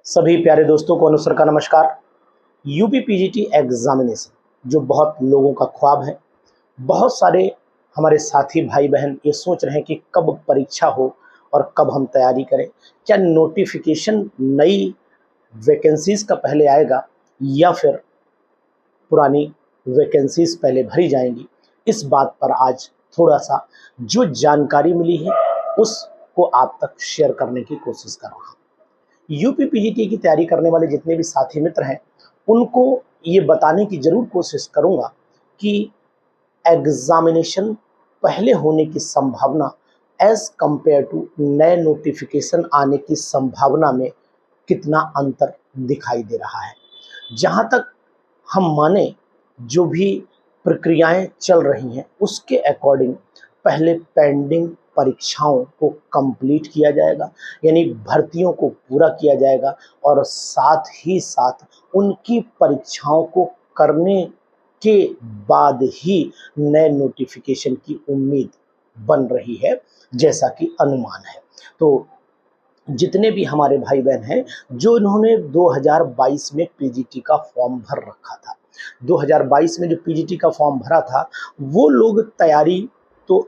सभी प्यारे दोस्तों को अनुसर का नमस्कार। यूपी पीजीटी एग्जामिनेशन जो बहुत लोगों का ख्वाब है। बहुत सारे हमारे साथी भाई बहन ये सोच रहे हैं कि कब परीक्षा हो और कब हम तैयारी करें। क्या नोटिफिकेशन नई वैकेंसीज का पहले आएगा या फिर पुरानी वैकेंसीज पहले भरी जाएंगी। इस बात पर आज थोड़ा सा जो जानकारी मिली है उसको आप तक शेयर करने की कोशिश कर रहा हूँ। यूपी पीजीटी की तैयारी करने वाले जितने भी साथी मित्र हैं उनको ये बताने की जरूर कोशिश करूंगा कि एग्जामिनेशन पहले होने की संभावना एज कंपेयर टू नए नोटिफिकेशन आने की संभावना में कितना अंतर दिखाई दे रहा है। जहां तक हम माने जो भी प्रक्रियाएं चल रही हैं उसके अकॉर्डिंग पहले पेंडिंग परीक्षाओं को कंप्लीट किया जाएगा, यानी भर्तियों को पूरा किया जाएगा और साथ ही साथ उनकी परीक्षाओं को करने के बाद ही नए नोटिफिकेशन की उम्मीद बन रही है, जैसा कि अनुमान है। तो जितने भी हमारे भाई बहन हैं जो इन्होंने 2022 में पीजीटी का फॉर्म भर रखा था, 2022 में जो पीजीटी का फॉर्म भरा था वो लोग तैयारी तो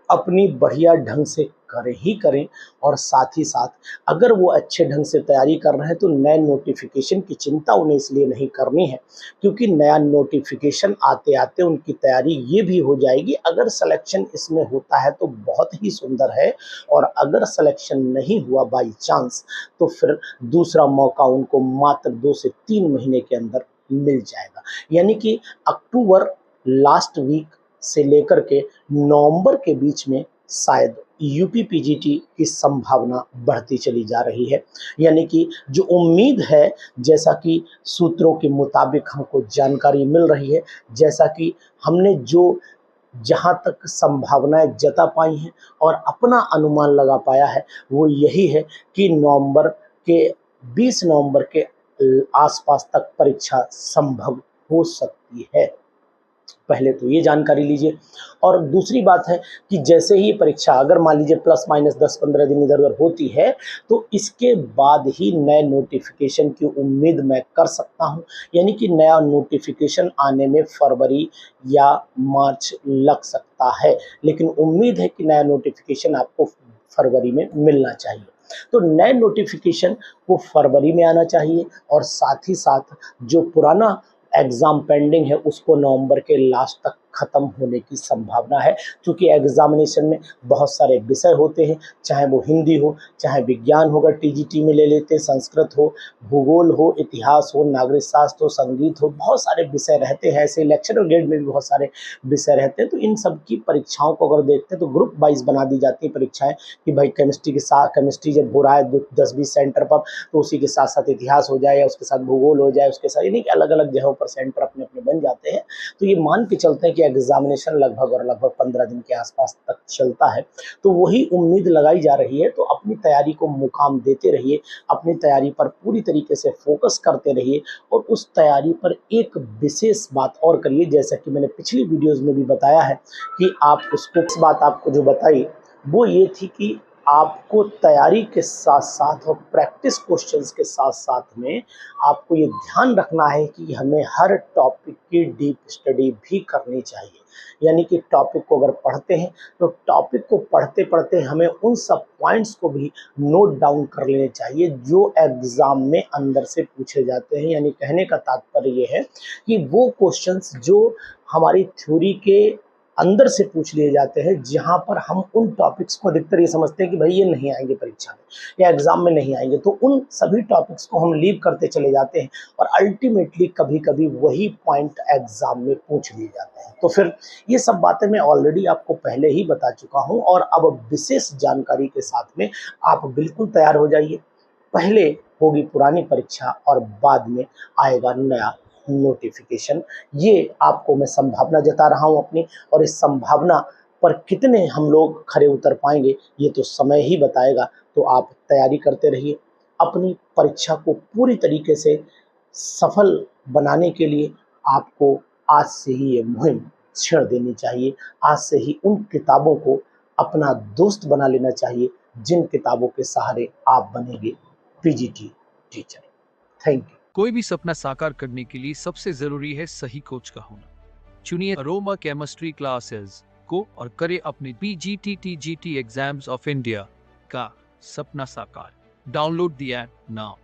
अपनी बढ़िया ढंग से करें ही करें और साथ ही साथ अगर वो अच्छे ढंग से तैयारी कर रहे हैं तो नए नोटिफिकेशन की चिंता उन्हें इसलिए नहीं करनी है क्योंकि नया नोटिफिकेशन आते आते उनकी तैयारी ये भी हो जाएगी। अगर सिलेक्शन इसमें होता है तो बहुत ही सुंदर है और अगर सिलेक्शन नहीं हुआ बाई चांस तो फिर दूसरा मौका उनको मात्र 2 से 3 महीने के अंदर मिल जाएगा। यानी कि अक्टूबर लास्ट वीक से लेकर के नवंबर के बीच में शायद यूपी पीजीटी की संभावना बढ़ती चली जा रही है। यानी कि जो उम्मीद है, जैसा कि सूत्रों के मुताबिक हमको जानकारी मिल रही है, जैसा कि हमने जो जहां तक संभावनाएं जता पाई हैं और अपना अनुमान लगा पाया है वो यही है कि नवंबर के 20 नवंबर के आसपास तक परीक्षा संभव हो सकती है। पहले तो ये जानकारी लीजिए। और दूसरी बात है कि जैसे ही परीक्षा अगर मान लीजिए प्लस माइनस 10-15 दिन इधर उधर होती है तो इसके बाद ही नए नोटिफिकेशन की उम्मीद मैं कर सकता हूं। यानी कि नया नोटिफिकेशन आने में फरवरी या मार्च लग सकता है, लेकिन उम्मीद है कि नया नोटिफिकेशन आपको फरवरी में मिलना चाहिए। तो नए नोटिफिकेशन को फरवरी में आना चाहिए और साथ ही साथ जो पुराना एग्ज़ाम पेंडिंग है उसको नवंबर के लास्ट तक ख़त्म होने की संभावना है, क्योंकि एग्ज़ामिनेशन में बहुत सारे विषय होते हैं, चाहे वो हिंदी हो, चाहे विज्ञान होगा टीजीटी में ले लेते हैं, संस्कृत हो, भूगोल हो, इतिहास हो, नागरिक शास्त्र हो, संगीत हो, बहुत सारे विषय रहते हैं। ऐसे लेक्चर ग्रेड में भी बहुत सारे विषय रहते हैं। तो इन सब की परीक्षाओं को अगर देखते हैं तो ग्रुप वाइज बना दी जाती है परीक्षाएँ कि भाई केमिस्ट्री के साथ केमिस्ट्री जब हो रहा है 10-20 सेंटर पर तो उसी के साथ साथ इतिहास हो जाए या उसके साथ भूगोल हो जाए, उसके साथ यानी कि अलग अलग जगहों पर सेंटर अपने अपने बन जाते हैं। तो ये मान के चलते हैं कि एग्जामिनेशन लगभग 15 दिन के आसपास तक चलता है। तो वही उम्मीद लगाई जा रही है। तो अपनी तैयारी को मुकाम देते रहिए, अपनी तैयारी पर पूरी तरीके से फोकस करते रहिए और उस तैयारी पर एक विशेष बात और करिए, जैसा कि मैंने पिछली वीडियोज़ में भी बताया है कि आप उसको इस बात आपको जो बताई वो ये थी कि आपको तैयारी के साथ साथ और प्रैक्टिस क्वेश्चंस के साथ साथ में आपको ये ध्यान रखना है कि हमें हर टॉपिक की डीप स्टडी भी करनी चाहिए। यानी कि टॉपिक को अगर पढ़ते हैं तो टॉपिक को पढ़ते पढ़ते हमें उन सब पॉइंट्स को भी नोट डाउन कर लेने चाहिए जो एग्ज़ाम में अंदर से पूछे जाते हैं। यानी कहने का तात्पर्य ये है कि वो क्वेश्चंस जो हमारी थ्योरी के अंदर से पूछ लिए जाते हैं, जहां पर हम उन टॉपिक्स को अधिकतर ये समझते हैं कि भाई ये नहीं आएंगे परीक्षा में या एग्जाम में नहीं आएंगे, तो उन सभी टॉपिक्स को हम लीव करते चले जाते हैं और अल्टीमेटली कभी कभी वही पॉइंट एग्जाम में पूछ लिए जाते हैं। तो फिर ये सब बातें मैं ऑलरेडी आपको पहले ही बता चुका हूं और अब विशेष जानकारी के साथ में आप बिल्कुल तैयार हो जाइए। पहले होगी पुरानी परीक्षा और बाद में आएगा नया नोटिफिकेशन। ये आपको मैं संभावना जता रहा हूं अपनी, और इस संभावना पर कितने हम लोग खरे उतर पाएंगे ये तो समय ही बताएगा। तो आप तैयारी करते रहिए। अपनी परीक्षा को पूरी तरीके से सफल बनाने के लिए आपको आज से ही ये मुहिम छेड़ देनी चाहिए। आज से ही उन किताबों को अपना दोस्त बना लेना चाहिए जिन किताबों के सहारे आप बनेंगे पीजीटी जी चलिए, थैंक यू। कोई भी सपना साकार करने के लिए सबसे जरूरी है सही कोच का होना। चुनिए अरोमा केमिस्ट्री क्लासेस को और करें अपने PGT TGT exams of India का सपना साकार। Download the app now.